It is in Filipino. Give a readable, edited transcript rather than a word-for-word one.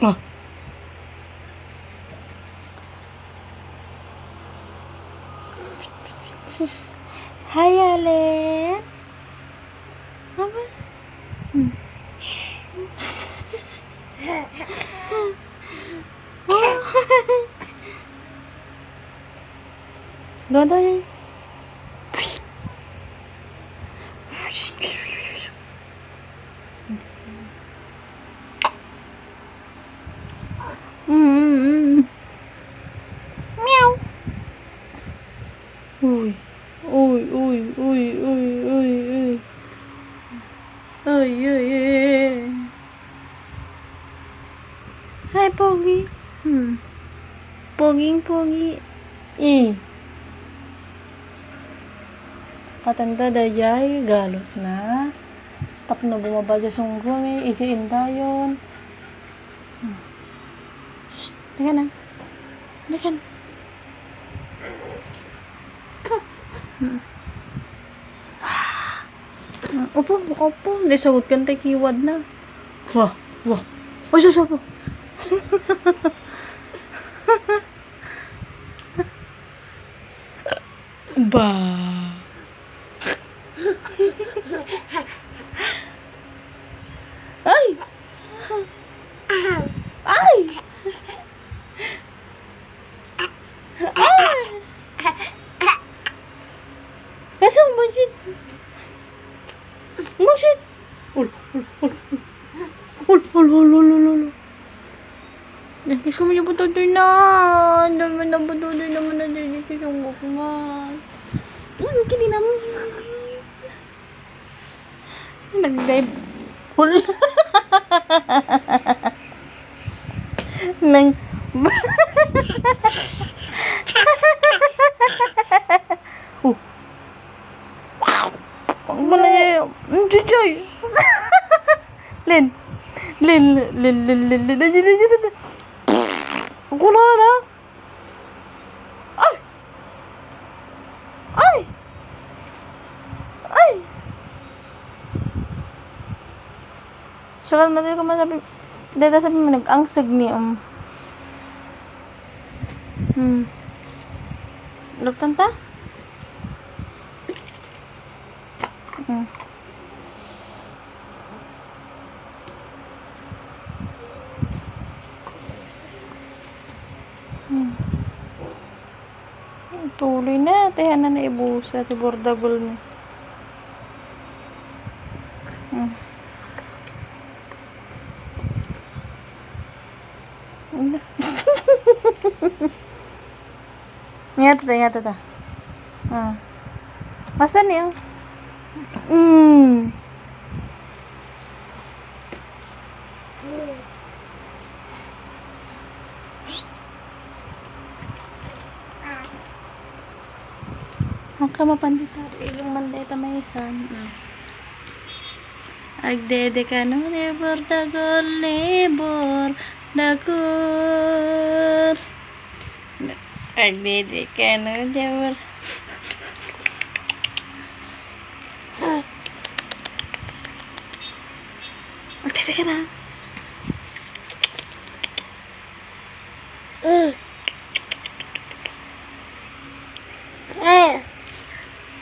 Ah. Hai Allen. Apa? Ganda niya. Meow. Uy. Uy, uy, uy, uy, uy, uy. Uy, uy, uy. Hi, Pogi. Poging, Pogi. Katanda dayay, galot na. Tapno bumaba dyan sunggo, may isiin dayon. Shh, teka na. Teka na. Opo, opo. Hindi, sagot kan tayo kiwad na. Wah, wah. Ay, susapo. Ba. Ay. Ay. Ay. Kasong busit. Busit. Ul. Nakis ko mo yung putotoy na. Dami na putotoy naman na din si Sunggok man. Uy, kini naman. Nag-dive. Ul. Nang. Ang manay. Joy. Lin. Ako na. Ay. Ay. Ay. Sakal natin ko masabi. Dada sabi mo nag-angsag ni Lagtan ta? Tuloy na. Tayan na naibusa. Tibordable na. Nyata ta. Masa niya? Ang kamapandita. Ilang manday tamayisan. Agdede ka no, nebor dagol. Agdede ka no, nebor. Agdede ka na.